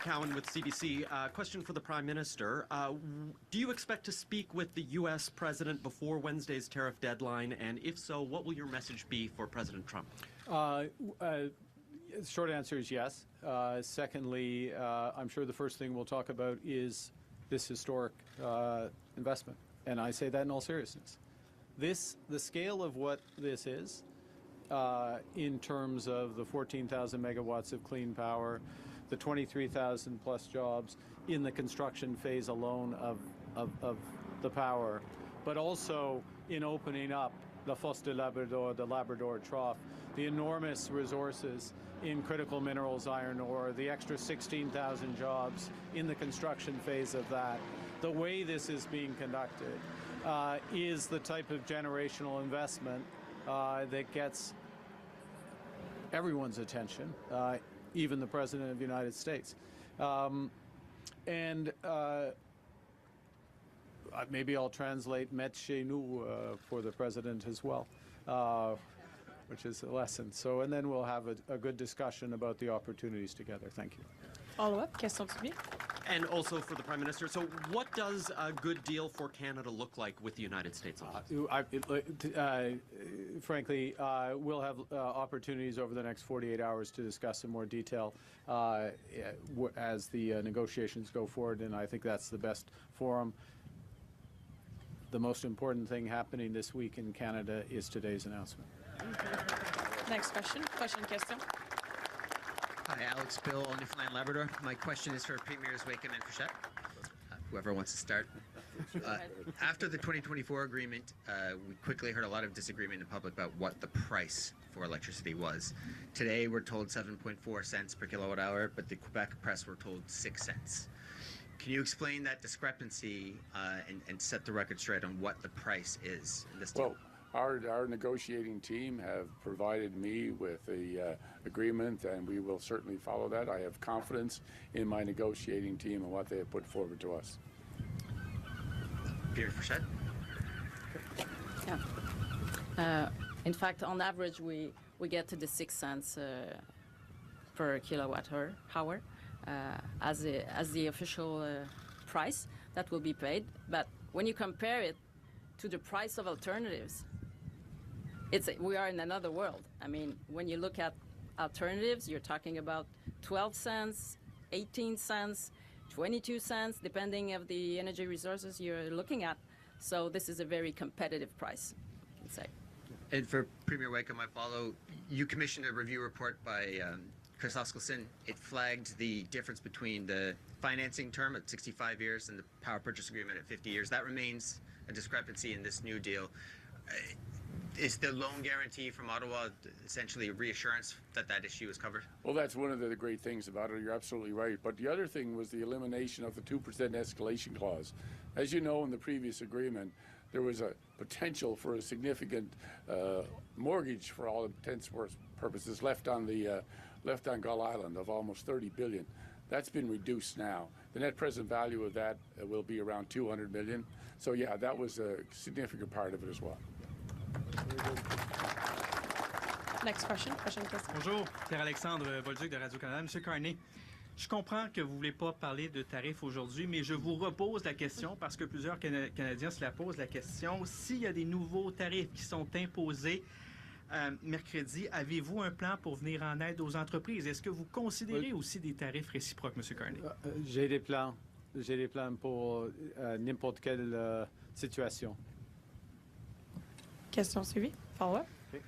Cowan with CBC. Question for the Prime Minister. Do you expect to speak with the U.S. President before Wednesday's tariff deadline? And if so, what will your message be for President Trump? Short answer is yes. Secondly, I'm sure the first thing we'll talk about is this historic investment. And I say that in all seriousness. The scale of what this is, in terms of the 14,000 megawatts of clean power, the 23,000 plus jobs in the construction phase alone of the power, but also in opening up the Fosse de Labrador, the Labrador Trough, the enormous resources in critical minerals, iron ore, the extra 16,000 jobs in the construction phase of that. The way this is being conducted is the type of generational investment that gets everyone's attention, even the President of the United States. Maybe I'll translate "met chez nous" for the President as well, which is a lesson. So, and then we'll have a good discussion about the opportunities together. Thank you. Follow-up, question suivie. And also for the Prime Minister, so what does a good deal for Canada look like with the United States on this? Frankly, we'll have opportunities over the next 48 hours to discuss in more detail as the negotiations go forward, and I think that's the best forum. The most important thing happening this week in Canada is today's announcement. Next question. Prochaine question. Hi, Alex Bill, Newfoundland and Labrador. My question is for Premiers Wakeham and Frechette. Whoever wants to start. After the 2024 agreement, we quickly heard a lot of disagreement in the public about what the price for electricity was. Today, we're told 7.4 cents per kilowatt hour, but the Quebec press were told 6 cents. Can you explain that discrepancy and set the record straight on what the price is in this deal? Well, our negotiating team have provided me with the agreement, and we will certainly follow that. I have confidence in my negotiating team and what they have put forward to us. Pierre Frechette? Yeah. In fact, on average, we get to the 6 cents per kilowatt hour as the official price that will be paid. But when you compare it to the price of alternatives, we are in another world. I mean, when you look at alternatives, you're talking about 12 cents, 18 cents, 22 cents, depending of the energy resources you're looking at. So this is a very competitive price, I can say. And for Premier Wakeham, I follow. You commissioned a review report by Chris Oskelson. It flagged the difference between the financing term at 65 years and the power purchase agreement at 50 years. That remains a discrepancy in this new deal. Is the loan guarantee from Ottawa essentially a reassurance that that issue is covered? Well, that's one of the great things about it. You're absolutely right. But the other thing was the elimination of the 2% escalation clause. As you know, in the previous agreement, there was a potential for a significant mortgage, for all intents and purposes, left on Gull Island of almost $30 billion. That's been reduced now. The net present value of that will be around $200 million. So yeah, that was a significant part of it as well. Next question. Prochaine question. Bonjour, Pierre-Alexandre Bolduc de Radio-Canada. Monsieur Carney, je comprends que vous ne voulez pas parler de tarifs aujourd'hui, mais je vous repose la question parce que plusieurs Canadiens se la posent la question. S'il y a des nouveaux tarifs qui sont imposés mercredi, avez-vous un plan pour venir en aide aux entreprises? Est-ce que vous considérez aussi des tarifs réciproques, Monsieur Carney? J'ai des plans. J'ai des plans pour n'importe quelle situation. Question suivie. Follow-up. Okay.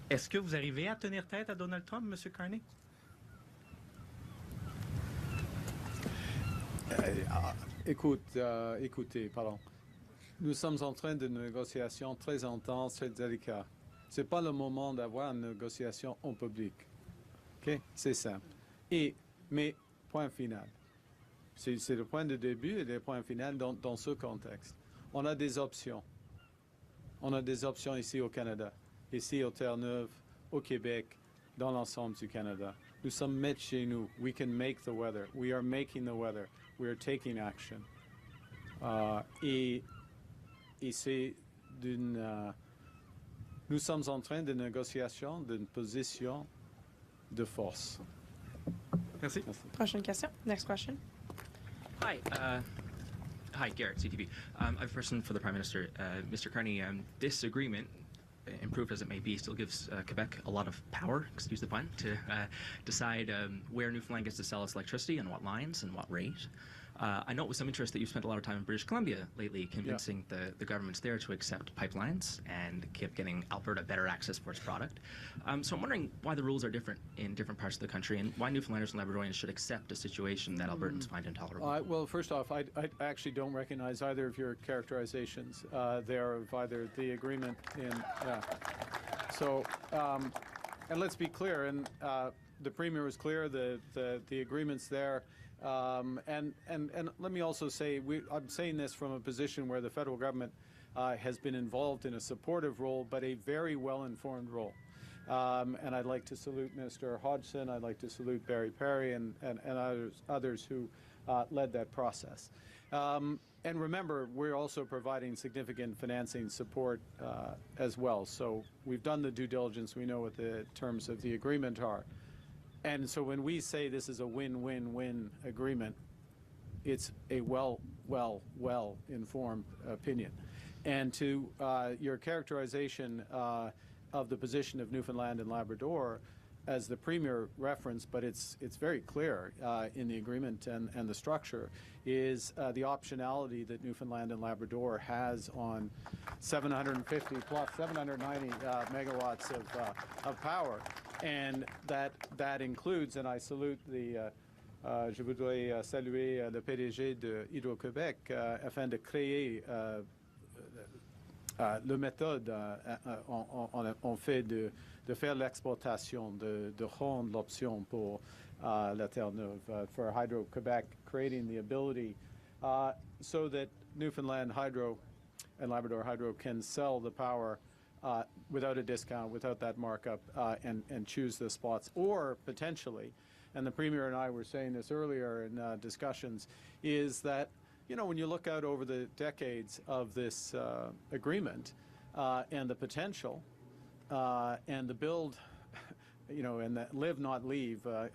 Est-ce que vous arrivez à tenir tête à Donald Trump, Monsieur Carney? Écoutez, pardon. Nous sommes en train de négociations très intenses, très délicates. Ce n'est pas le moment d'avoir une négociation en public. OK? C'est simple. Mais, point final. C'est le point de début et le point final dans ce contexte. On a des options. On a des options ici au Canada, ici au Terre-Neuve, au Québec, dans l'ensemble du Canada. Nous sommes maîtres chez nous. We can make the weather. We are making the weather. We are taking action. Et c'est nous sommes en train de négociation d'une position de force. Merci. Prochaine question. Next question. Hi. Hi, Garrett, CTV. I have a question for the Prime Minister. Mr. Carney, this agreement, improved as it may be, still gives Quebec a lot of power, excuse the pun, to decide where Newfoundland gets to sell its electricity and what lines and what rate. I know with some interest that you've spent a lot of time in British Columbia lately convincing the governments there to accept pipelines and keep getting Alberta better access for its product. So I'm wondering why the rules are different in different parts of the country and why Newfoundlanders and Labradorians should accept a situation that Albertans find intolerable. Well, first off, I actually don't recognize either of your characterizations there of either the agreement in. And let's be clear, and the Premier was clear, the agreement's there. And let me also say, I'm saying this from a position where the federal government has been involved in a supportive role, but a very well-informed role. And I'd like to salute Mr. Hodgson. I'd like to salute Barry Perry and others who led that process. And remember, we're also providing significant financing support as well. So we've done the due diligence. We know what the terms of the agreement are. And so when we say this is a win-win-win agreement, it's a well-informed opinion. And to your characterization of the position of Newfoundland and Labrador, as the Premier referenced, but it's very clear in the agreement and the structure, is the optionality that Newfoundland and Labrador has on 750 plus 790 megawatts of power. And that includes, and I salute je voudrais saluer le PDG de Hydro-Québec afin de créer le méthode on fait de faire l'exploitation, de rendre l'option pour la Terre-Neuve, for Hydro-Québec, creating the ability so that Newfoundland Hydro and Labrador Hydro can sell the power without a discount, without that markup, and choose the spots. Or potentially, and the Premier and I were saying this earlier in discussions, is that, you know, when you look out over the decades of this agreement and the potential and the build, you know, and that live not leave, I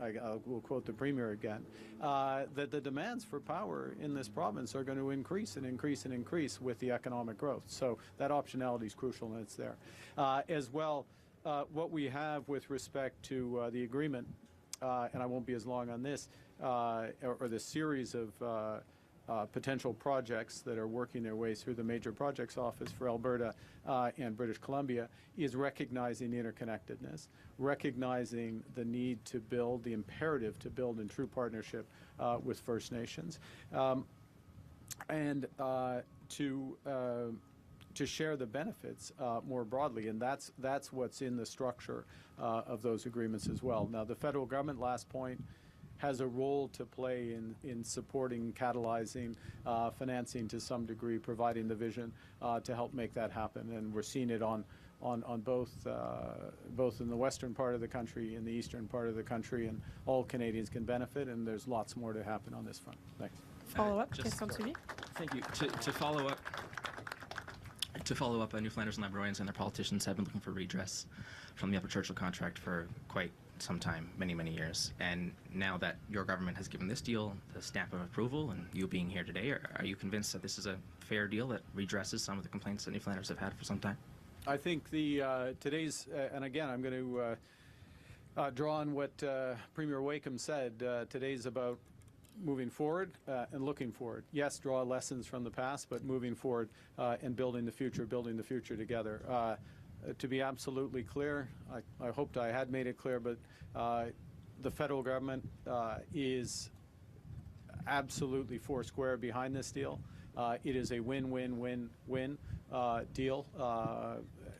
will quote the Premier again, that the demands for power in this province are going to increase and increase and increase with the economic growth. So that optionality is crucial, and it's there. As well, what we have with respect to the agreement, and I won't be as long on this, or the series of potential projects that are working their way through the Major Projects Office for Alberta and British Columbia, is recognizing the interconnectedness, recognizing the need to build, the imperative to build in true partnership with First Nations, and to share the benefits more broadly. And that's what's in the structure of those agreements as well. Now, the federal government, last point, has a role to play in supporting, catalyzing, financing to some degree, providing the vision to help make that happen. And we're seeing it on both in the western part of the country, in the eastern part of the country, and all Canadians can benefit, and there's lots more to happen on this front. Thanks. Follow-up, question suivie. Thank you. To follow up, Newfoundlanders and Labradorians and their politicians have been looking for redress from the Upper Churchill contract for quite some time, many, many years. And now that your government has given this deal the stamp of approval, and you being here today, are you convinced that this is a fair deal that redresses some of the complaints that Newfoundlanders have had for some time? I think today's, and again, I'm going to draw on what Premier Wakeham said. Today's about moving forward and looking forward. Yes, draw lessons from the past, but moving forward and building the future together. To be absolutely clear, I hoped I had made it clear, but the federal government is absolutely foursquare behind this deal. It is a win-win-win-win deal.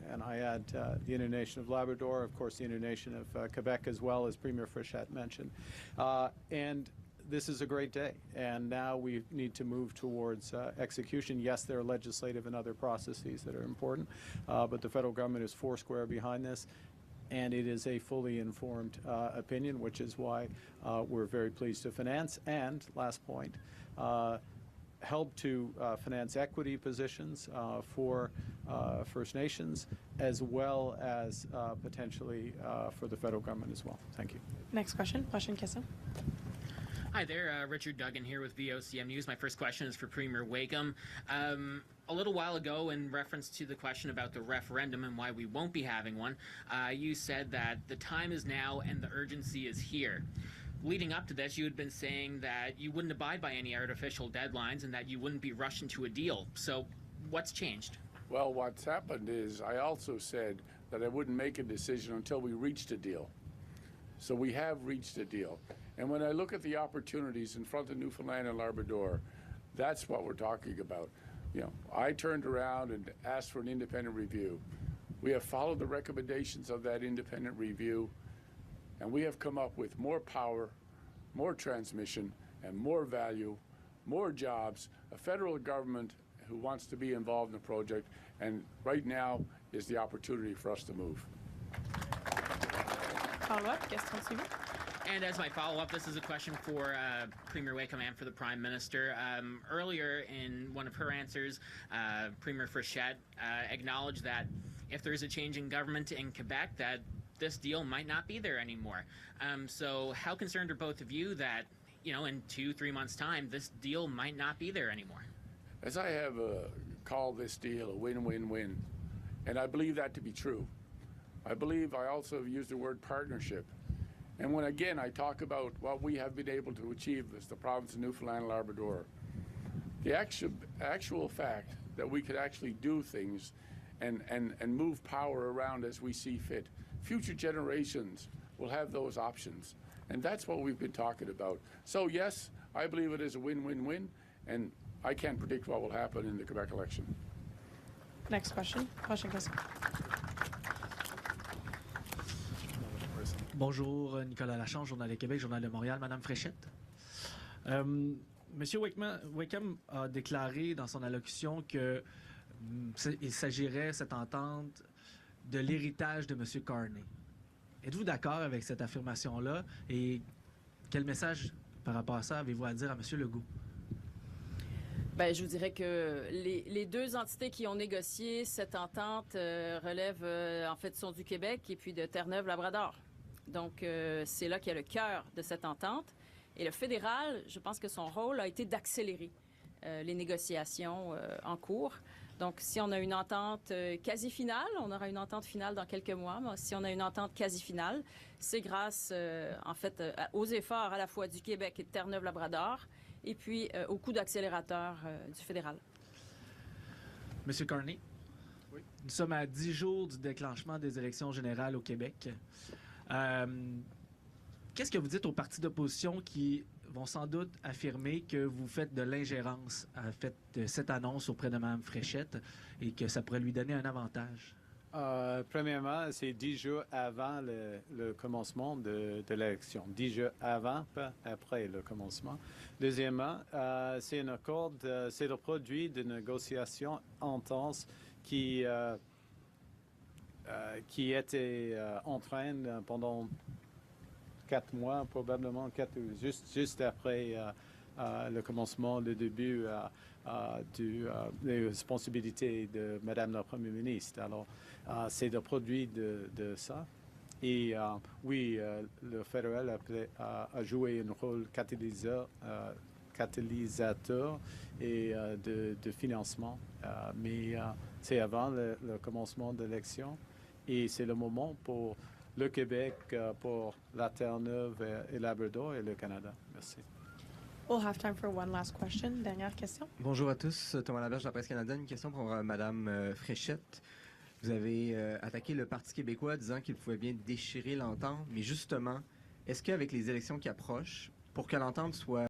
And I add the Innu Nation of Labrador, of course, the Innu Nation of Quebec, as well as Premier Frechette mentioned. And this is a great day, and now we need to move towards execution. Yes, there are legislative and other processes that are important, but the federal government is foursquare behind this, and it is a fully informed opinion, which is why we're very pleased to finance. And last point, help to finance equity positions for First Nations, as well as potentially for the federal government as well. Thank you. Next question. Prochaine question. Hi there, Richard Duggan here with VOCM News. My first question is for Premier Wakeham. A little while ago, in reference to the question about the referendum and why we won't be having one, you said that the time is now and the urgency is here. Leading up to this, you had been saying that you wouldn't abide by any artificial deadlines and that you wouldn't be rushed into a deal. So what's changed? Well, what's happened is I also said that I wouldn't make a decision until we reached a deal. So we have reached a deal. And when I look at the opportunities in front of Newfoundland and Labrador, that's what we're talking about. You know, I turned around and asked for an independent review. We have followed the recommendations of that independent review, and we have come up with more power, more transmission, and more value, more jobs, a federal government who wants to be involved in the project, and right now is the opportunity for us to move. Follow-up, question suivante. And as my follow-up, this is a question for Premier Wakeham and for the Prime Minister. Earlier in one of her answers, Premier Frechette acknowledged that if there's a change in government in Quebec, that this deal might not be there anymore. So how concerned are both of you that, you know, in 2-3 months' time, this deal might not be there anymore? As I have called this deal a win-win-win, and I believe that to be true. I believe I also have used the word partnership. And when, again, I talk about what we have been able to achieve as the province of Newfoundland and Labrador, the actual fact that we could actually do things and move power around as we see fit. Future generations will have those options. And that's what we've been talking about. So, yes, I believe it is a win-win-win, and I can't predict what will happen in the Quebec election. Next question. Prochaine question. Bonjour, Nicolas Lachance, Journal de Québec, Journal de Montréal. Madame Fréchette. Monsieur Wakeham a déclaré dans son allocution qu'il s'agirait, cette entente, de l'héritage de Monsieur Carney. Êtes-vous d'accord avec cette affirmation-là? Et quel message par rapport à ça avez-vous à dire à Monsieur Legault? Ben, je vous dirais que les deux entités qui ont négocié cette entente relèvent en fait sont du Québec et puis de Terre-Neuve-Labrador. Donc, c'est là qu'il y a le cœur de cette entente. Et le fédéral, je pense que son rôle a été d'accélérer les négociations en cours. Donc, si on a une entente quasi finale, on aura une entente finale dans quelques mois. Mais si on a une entente quasi finale, c'est grâce, en fait, aux efforts à la fois du Québec et de Terre-Neuve-Labrador, et puis au coup d'accélérateur du fédéral. Monsieur Carney, oui. Nous sommes à 10 jours du déclenchement des élections générales au Québec. Qu'est-ce que vous dites aux partis d'opposition qui vont sans doute affirmer que vous faites de l'ingérence à fait de cette annonce auprès de Mme Fréchette et que ça pourrait lui donner un avantage? Premièrement, c'est 10 jours avant le commencement de l'élection. 10 jours avant, pas après le commencement. Deuxièmement, c'est un accord, c'est le produit de négociations intenses qui était en train pendant 4 mois, probablement juste après le commencement, le début des responsabilités de Madame la Première ministre. Alors, c'est le produit de ça. Et oui, le fédéral a joué un rôle catalysateur et de financement. Mais c'est avant le commencement de l'élection. Et c'est le moment pour le Québec, pour la Terre-Neuve et Labrador et le Canada. Merci. We'll have time for one last question. Dernière question. Bonjour à tous. Thomas Laberge de la Presse canadienne. Une question pour Mme Fréchette. Vous avez attaqué le Parti québécois disant qu'il pouvait bien déchirer l'entente. Mais justement, est-ce qu'avec les élections qui approchent, pour que l'entente soit